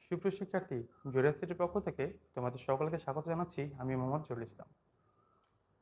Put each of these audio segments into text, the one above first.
সুপ্রিয় শিক্ষার্থী, জহির আইসিটির পক্ষ থেকে তোমাদের সকলকে স্বাগত জানাচ্ছি। আমি মোহাম্মদ জহুরুল ইসলাম।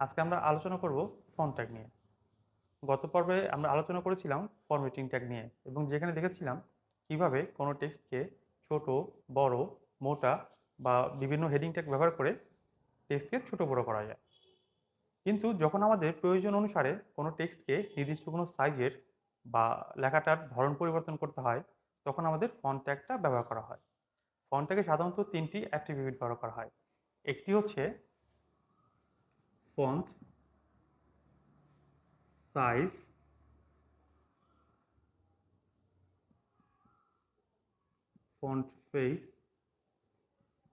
আজকে আমরা আলোচনা করব ফন্ট ট্যাগ নিয়ে। গত পর্বে আমরা আলোচনা করেছিলাম ফরম্যাটিং ট্যাগ নিয়ে এবং যেখানে দেখেছিলাম কিভাবে কোনো টেক্সটকে ছোট, বড়, মোটা বা বিভিন্ন হেডিং ট্যাগ ব্যবহার করে টেক্সটকে ছোট বড় করা যায়। কিন্তু যখন আমাদের প্রয়োজন অনুসারে কোনো টেক্সটকে নির্দিষ্ট কোনো সাইজের বা লেখাটার ধরন পরিবর্তন করতে হয়, তখন আমাদের ফন্ট ট্যাগটা ব্যবহার করা হয়। ফন্ট ট্যাগে সাধারণত তিনটি অ্যাট্রিবিউট ব্যবহার করা হয়। একটি হচ্ছে ফন্ট সাইজ, ফন্ট ফেস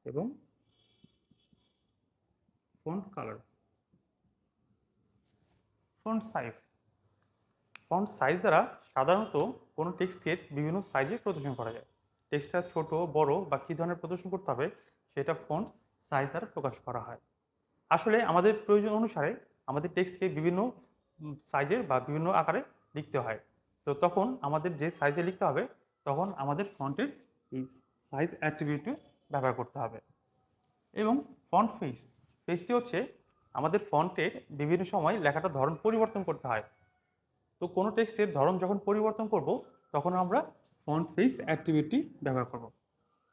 এবং ফন্ট কালার। ফন্ট সাইজ দ্বারা সাধারণত কোনো টেক্সটের বিভিন্ন সাইজে প্রদর্শন করা যায়। টেক্সটটা ছোট, বড় বা কী ধরনের প্রদর্শন করতে হবে সেটা ফন্ট সাইজ দ্বারা প্রকাশ করা হয়। আসলে আমাদের প্রয়োজন অনুসারে আমাদের টেক্সটকে বিভিন্ন সাইজের বা বিভিন্ন আকারে লিখতে হয়। তো তখন আমাদের যে সাইজে লিখতে হবে তখন আমাদের ফন্টের এই সাইজ অ্যাট্রিবিউটটি ব্যবহার করতে হবে। এবং ফন্ট ফেসটি হচ্ছে আমাদের ফন্টের বিভিন্ন সময় লেখাটার ধরন পরিবর্তন করতে হয়। তো কোনো টেক্সটের ধরন যখন পরিবর্তন করব তখন আমরা ফন্ট ফেস অ্যাট্রিবিউটটি ব্যবহার করব।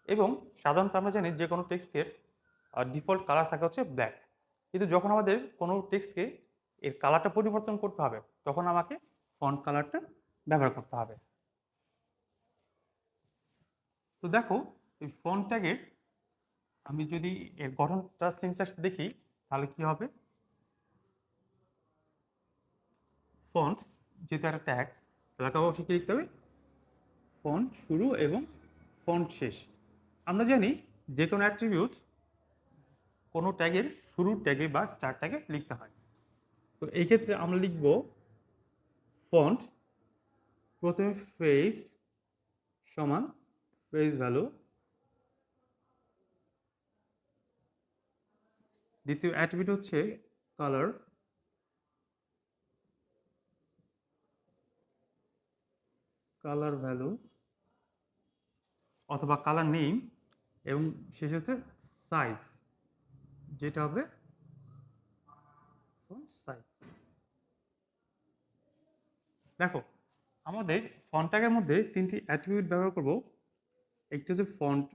এবং সাধারণত আমরা জানি যে কোনো টেক্সটের ডিফল্ট কালার থাকে হচ্ছে ব্ল্যাক। কিন্তু যখন আমাদের কোনো টেক্সটকে এর কালারটা পরিবর্তন করতে হবে তখন আমাকে ফন্ট কালারটা ব্যবহার করতে হবে। তো দেখো, এই ফন্ট ট্যাগের আমি যদি এর গঠনটা সিনট্যাক্স দেখি তাহলে কি হবে। ফন্ট যেহেতু একটা ট্যাগ, তাহলে অবশ্যই কি লিখতে হবে? ফন্ট শুরু এবং ফন্ট শেষ। আমরা জানি যে কোনো অ্যাট্রিবিউট কোনো ট্যাগের শুরুর ট্যাগে বা স্টার্ট ট্যাগে লিখতে হয়। তো এই ক্ষেত্রে আমরা লিখব ফন্ট, প্রথমে ফেস সমান ফেস ভ্যালু, দ্বিতীয় অ্যাট্রিবিউট হচ্ছে কালার, কালার ভ্যালু অথবা কালার নেম, এবং শেষ হচ্ছে সাইজ, যেটা হবে ফন্ট সাইজ। দেখো, আমাদের ফন্ট ট্যাগের মধ্যে তিনটি অ্যাট্রিবিউট ব্যবহার করব। একটি হচ্ছে ফন্ট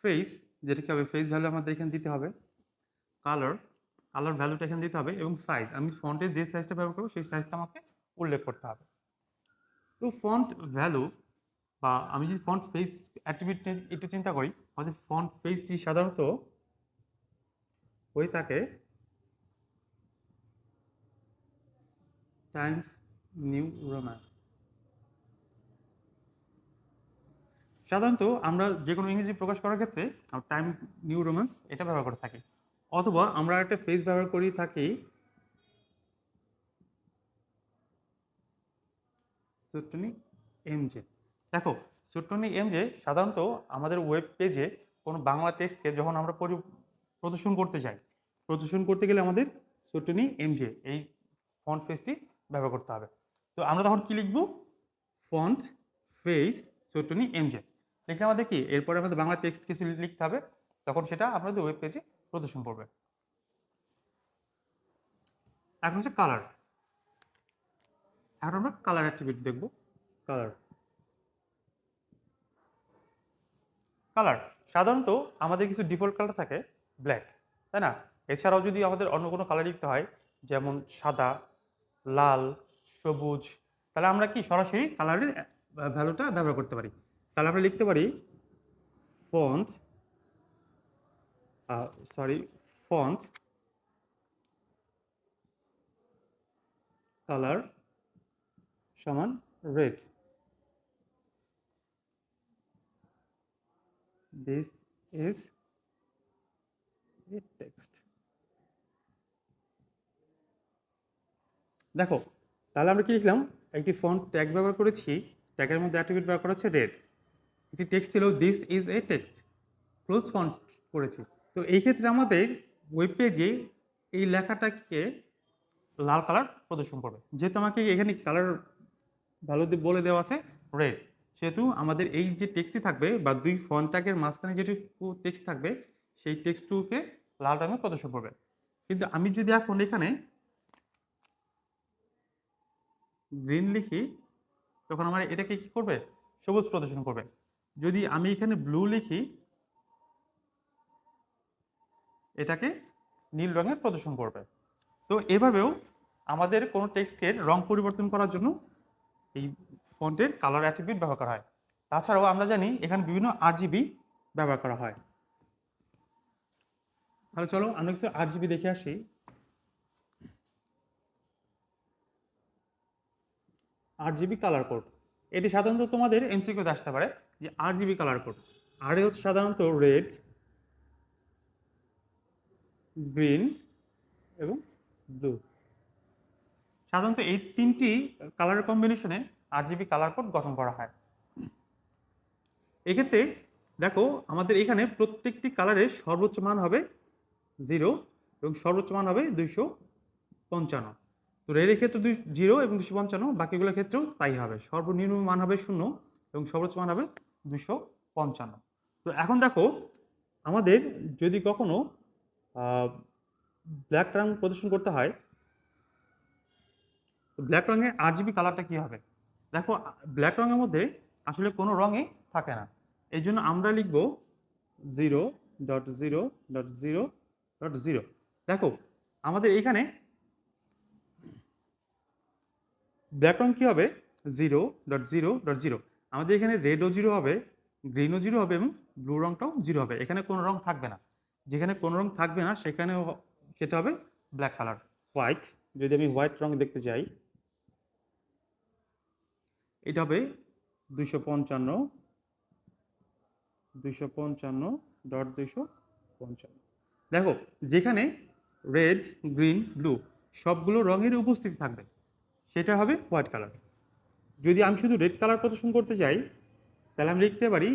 ফেস, যেটা কি হবে ফেস ভ্যালু আমাদের এখানে দিতে হবে, কালার, কালার ভ্যালুটা এখানে দিতে হবে, এবং সাইজ, আমি ফন্টের যে সাইজটা ব্যবহার করবো সেই সাইজটা আমাকে উল্লেখ করতে হবে। তো ফন্ট ভ্যালু বা আমি যদি ফন্ট ফেস অ্যাট্রিবিউট নিয়ে একটু চিন্তা করি, আমাদের ফন্ট ফেসটি সাধারণত হয়ে থাকে টাইমস নিউ রোমান। সাধারণত আমরা যে কোনো ইংরেজি প্রকাশ করার ক্ষেত্রে টাইম নিউ রোমান্স এটা ব্যবহার করে থাকি, অথবা আমরা একটা ফেস ব্যবহার করে থাকি সুটনি এমজে। দেখো, সুটনি এমজে সাধারণত আমাদের ওয়েব পেজে কোনো বাংলা টেক্সটকে যখন আমরা প্রদর্শন করতে যাই, প্রদর্শন করতে গেলে আমাদের সুটনি এমজে এই ফন্ট ফেসটি ব্যবহার করতে হবে। তো আমরা তখন কি লিখব? ফন্ট ফেস সুটনি এমজে লিখলে আমাদের কি এরপরে আমাদের বাংলা টেক্সট কিছু লিখতে হবে, তখন সেটা আমাদের ওয়েব পেজে প্রদর্শন করবে। এখন হচ্ছে কালার। এখন আমরা কালার অ্যাট্রিবিউট দেখব। কালার কালার সাধারণত আমাদের কিছু ডিফল্ট কালার থাকে ব্ল্যাক, তাই না? এছাড়াও যদি আমাদের অন্য কোনো কালার লিখতে হয়, যেমন সাদা, লাল, সবুজ, তাহলে আমরা কি সরাসরি কালারের ভ্যালুটা ব্যবহার করতে পারি। তাহলে আমরা লিখতে পারি ফন্ট ফন্ট কালার সমান red. This is a text. দেখো, তাহলে আমরা কি লিখলাম? একটি ফন্ট ট্যাগ ব্যবহার করেছি, ট্যাগের মধ্যে অ্যাট্রিবিউট ব্যবহার করা হচ্ছে রেড। একটি টেক্সট ছিল this is a text, close font করেছি। তো এই ক্ষেত্রে আমাদের ওয়েব পেজে এই লেখাটাকে লাল কালার প্রদর্শন করবে, যেহেতু আমাকে এখানে কালার ভ্যালু বলে দেওয়া আছে রেড। সেহেতু আমাদের এই যে টেক্সটটি থাকবে বা দুই ফন্ট ট্যাগের মাঝখানে যেটুকু টেক্সট থাকবে সেই টেক্সটটুকে লাল রঙে প্রদর্শন করবে। কিন্তু আমি যদি এখন এখানে গ্রিন লিখি তখন আমার এটাকে কি করবে, সবুজ প্রদর্শন করবে। যদি আমি এখানে ব্লু লিখি এটাকে নীল রঙে প্রদর্শন করবে। তো এভাবেও আমাদের কোনো টেক্সটের রং পরিবর্তন করার জন্য এই ফন্টের কালার অ্যাট্রিবিউট ব্যবহার করা হয়। তাছাড়াও আমরা জানি এখানে বিভিন্ন RGB ব্যবহার করা হয়। তাহলে চলো আমরা কিছু RGB দেখে আসি। RGB কালার কোড, এটি সাধারণত তোমাদের এমসিকিউতে আসতে পারে যে RGB কালার কোড। আর এ হচ্ছে সাধারণত রেড, গ্রিন এবং ব্লু। সাধারণত এই তিনটি কালার কম্বিনেশনে RGB কালার কোড গঠন করা হয়। এক্ষেত্রে দেখো আমাদের এখানে প্রত্যেকটি কালারের সর্বোচ্চ মান হবে 0 এবং সর্বোচ্চ মান হবে 255। তো রেডের ক্ষেত্রে 0 এবং 255, বাকিগুলোর ক্ষেত্রেও তাই হবে। সর্বনিম্ন মান হবে 0 এবং সর্বোচ্চ মান হবে 255। তো এখন দেখো আমাদের যদি কখনো ব্ল্যাক রং প্রদর্শন করতে হয়, তো ব্ল্যাক রঙের RGB কালারটা কি হবে? দেখো ব্ল্যাক রঙের মধ্যে আসলে কোনো রঙই থাকে না, এই জন্য আমরা লিখব 0.0.0.0। দেখো আমাদের এখানে ব্ল্যাক রং কি হবে 0.0.0। আমাদের এখানে রেডও 0 হবে, গ্রিনও 0 হবে এবং ব্লু রংটাও 0 হবে। এখানে কোনো রং থাকবে না, যেখানে কোনো রং থাকবে না সেখানে সেটা হবে ব্ল্যাক কালার। হোয়াইট, যদি আমি হোয়াইট রং দেখতে চাই এটা হবে 255.255. দেখো যেখানে রেড, গ্রিন, ব্লু সবগুলো রঙের উপস্থিতি থাকবে সেটা হবে হোয়াইট কালার। যদি আমি শুধু রেড কালার প্রদর্শন করতে চাই তাহলে আমি লিখতে পারি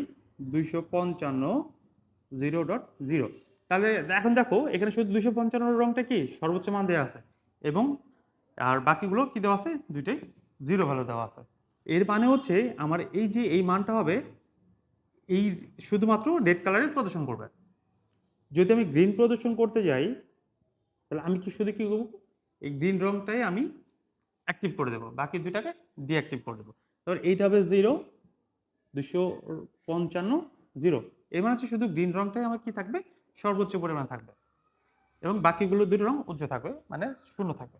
255.0.0। তাহলে এখন দেখো এখানে শুধু 255 রংটা কি সর্বোচ্চ মান দেওয়া আছে এবং আর বাকিগুলো কি দেওয়া আছে, দুইটাই 0 ভ্যালু দেওয়া আছে। এর মানে হচ্ছে আমার এই যে এই মানটা হবে এই শুধুমাত্র রেড কালারের প্রদর্শন করবে। যদি আমি গ্রিন প্রদর্শন করতে যাই তাহলে আমি কি শুধু কি করবো, এই গ্রিন রংটাই আমি অ্যাক্টিভ করে দেবো, বাকি দুইটাকে ডিঅ্যাক্টিভ করে দেবো। তারপর এইটা হবে 0, 255, 0। এর মানে হচ্ছে শুধু গ্রিন রংটাই আমার কি থাকবে, সর্বোচ্চ পরিমাণ থাকবে এবং বাকিগুলো দুটো রং উজ্জ্বল থাকবে, মানে শূন্য থাকবে।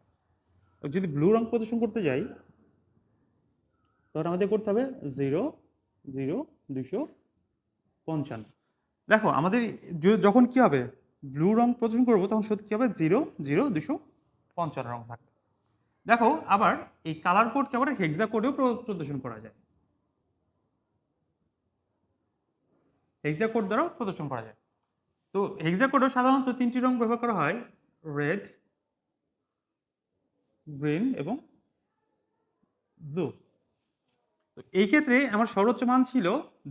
যদি ব্লু রং প্রদর্শন করতে যাই তখন আমাদের করতে হবে 0, 0, 255। দেখো আমাদের যখন কি হবে ব্লু রং প্রদর্শন করবো তখন শুধু কি হবে 0, 0, 255 রং থাকবে। দেখো আবার এই কালার কোডকে আবার হেক্সা কোডেও প্রদর্শন করা যায়, হেক্সা কোড দ্বারাও প্রদর্শন করা যায়। তো হেক্সা কোডেও সাধারণত তিনটি রং ব্যবহার করা হয়, রেড, গ্রিন এবং ব্লু। তো এই ক্ষেত্রে আমার সর্বোচ্চ মান ছিল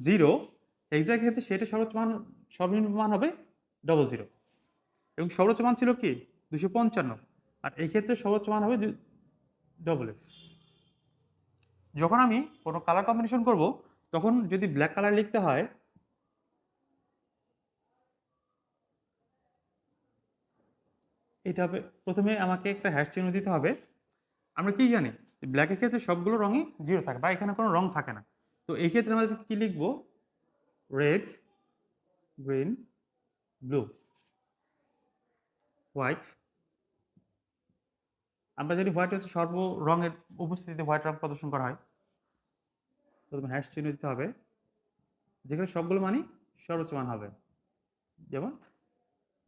0, হেক্সার ক্ষেত্রে সেটা সর্বনিম্ন মান হবে 00 এবং সর্বোচ্চ মান ছিল কি 255, আর এই ক্ষেত্রে সর্বোচ্চ মান হবে FF। যখন আমি কোনো কালার কম্বিনেশন করব তখন যদি ব্ল্যাক কালার লিখতে হয় এটা হবে, প্রথমে আমাকে একটা হ্যাশ চিহ্ন দিতে হবে। আমরা কি জানি ব্ল্যাকের ক্ষেত্রে সবগুলো রঙই 0 থাকে বা এখানে কোনো রং থাকে না। তো এই ক্ষেত্রে আমরা কি লিখব, রেড, গ্রিন, ব্লু, হোয়াইট। আমরা জানি হোয়াইট হচ্ছে সর্ব রঙের উপস্থিতিতে হোয়াইট রং প্রদর্শন করা হয়। প্রথমে হ্যাশ চিহ্ন দিতে হবে যেখানে সবগুলো মানই সর্বোচ্চ মান হবে, যেমন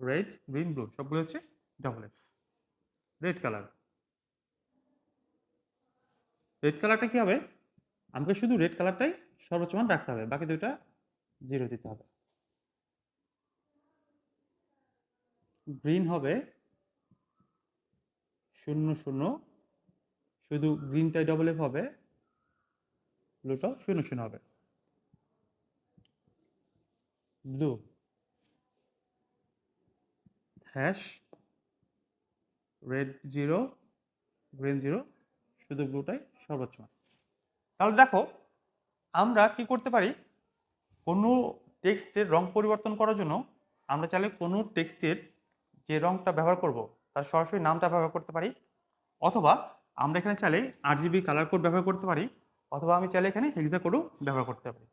রেড, গ্রিন, ব্লু সবগুলো হচ্ছে FF। রেড কালার, রেড কালারটা কি হবে, আমাকে শুধু রেড কালারটাই সর্বোচ্চ মান রাখতে হবে, বাকি দুইটা 0 দিতে হবে। গ্রিন হবে 0, 0, শুধু গ্রিনটাই FF হবে, ব্লুটাও 0, 0 হবে। ব্লু হ্যাশ, রেড 0, গ্রিন 0, শুধু ব্লুটাই সর্বোচ্চ মান। তাহলে দেখো আমরা কি করতে পারি, কোনো টেক্সটের রং পরিবর্তন করার জন্য আমরা চাইলে কোনো টেক্সটের যে রংটা ব্যবহার করব তার সরাসরি নামটা ব্যবহার করতে পারি, অথবা আমরা এখানে চাইলে RGB কালার কোড ব্যবহার করতে পারি, অথবা আমি চাইলে এখানে হেক্সা কোডও ব্যবহার করতে পারি।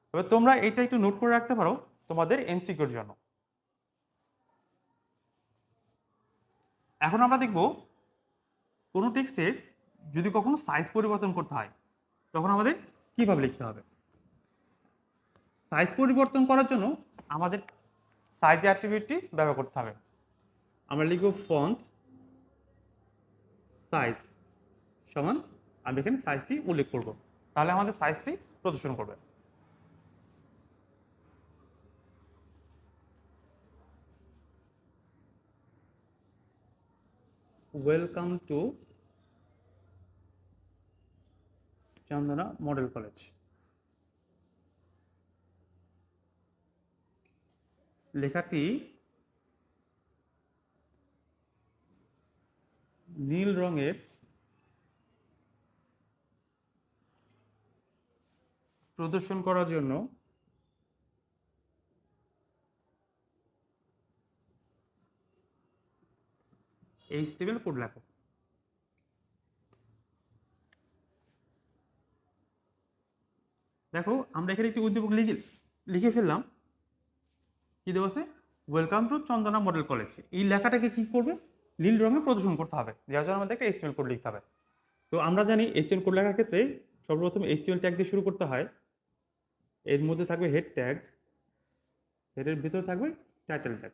তবে তোমরা এটা একটু নোট করে রাখতে পারো তোমাদের MCQর জন্য। এখন আমরা দেখব কোনো টেক্সটের যদি কখনো সাইজ পরিবর্তন করতে হয় তখন আমাদের কিভাবে লিখতে হবে। সাইজ পরিবর্তন করার জন্য আমাদের সাইজ অ্যাট্রিবিউটটি ব্যবহার করতে হবে। আমরা লিখব ফন্ট সাইজ সমান, আমি এখানে সাইজটি উল্লেখ করব, তাহলে আমাদের সাইজটি প্রদর্শন করবে। Welcome to Chandana model college. লেখাটি নীল রঙের প্রদর্শন করার জন্য HTML কোড লেখো। দেখো আমরা এখানে একটি উদ্দীপক লিখে ফেললাম। কি দেওয়া আছে? Welcome to Chandana model college. এই লেখাটাকে কি করবে? নীল রঙে প্রদর্শন করতে হবে, যার জন্য আমাদের একটা HTML কোড লিখতে হবে। তো আমরা জানি HTML কোড লেখার ক্ষেত্রে সর্বপ্রথম HTML ট্যাগ দিয়ে শুরু করতে হয়। এর মধ্যে থাকবে হেড ট্যাগ, হেডের ভিতরে থাকবে টাইটেল ট্যাগ।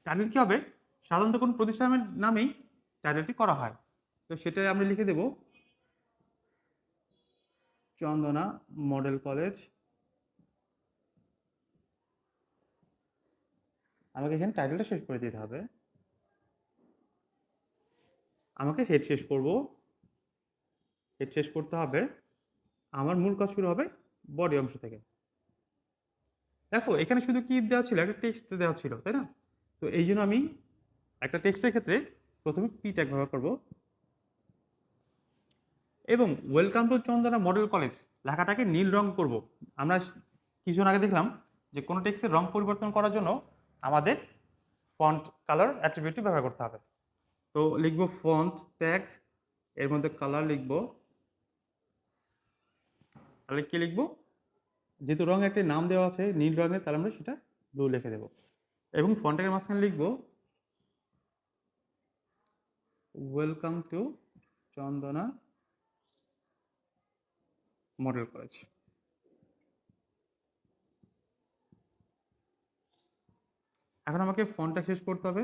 টাইটেল কি হবে? সাধারণত কোন প্রতিষ্ঠানের নামেই টাইটেলটি করা হয়, তো সেটাই আমরা লিখে দেব চন্দনা মডেল কলেজ। আমাকে এখানে টাইটেলটা শেষ করে দিতে হবে। আমাকে হেড শেষ করব, হেড শেষ করতে হবে। আমার মূল কাজ শুরু হবে বডি অংশ থেকে। দেখো এখানে শুধু কি দেওয়া ছিল? একটা টেক্সট দেওয়া ছিল, তাই না? তো এই জন্য আমি একটা টেক্সটের ক্ষেত্রে প্রথমে পি ট্যাগ ব্যবহার করব এবং welcome to Chandana model college লেখাটাকে নীল রং করব। আমরা কিছুক্ষণ আগে দেখলাম যে কোনো টেক্সটের রং পরিবর্তন করার জন্য আমাদের ফন্ট কালার অ্যাট্রিবিউটটি ব্যবহার করতে হবে। তো লিখব ফন্ট ট্যাগ, এর মধ্যে কালার লিখব। তাহলে কি লিখব? যেহেতু রং একটা নাম দেওয়া আছে নীল রঙের, তাহলে আমরা সেটা ব্লু লিখে দেব এবং ফন্ট ট্যাগের মাঝখানে লিখব welcome to Chandana model college. এখন আমাকে ফন্ট ট্যাগ শেষ করতে হবে,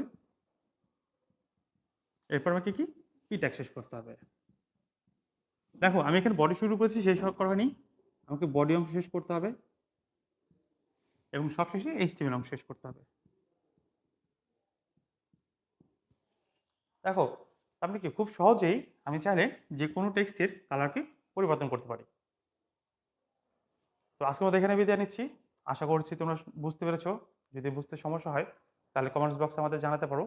এরপর আমাকে কি পি ট্যাগ শেষ করতে হবে। দেখো আমি এখানে বডি শুরু করেছি, শেষ করা নেই, আমাকে বডি অংশ শেষ করতে হবে এবং সবশেষে HTML অংশ শেষ করতে হবে। দেখো আপনি কি খুব সহজেই আমি চাইলে যে কোনো টেক্সটের কালারকে পরিবর্তন করতে পারি। তো আজকের মধ্যে এখানে বিদায় নিচ্ছি। আশা করছি তোমরা বুঝতে পেরেছো। যদি বুঝতে সমস্যা হয় তাহলে কমেন্টস বক্সে আমাদের জানাতে পারো।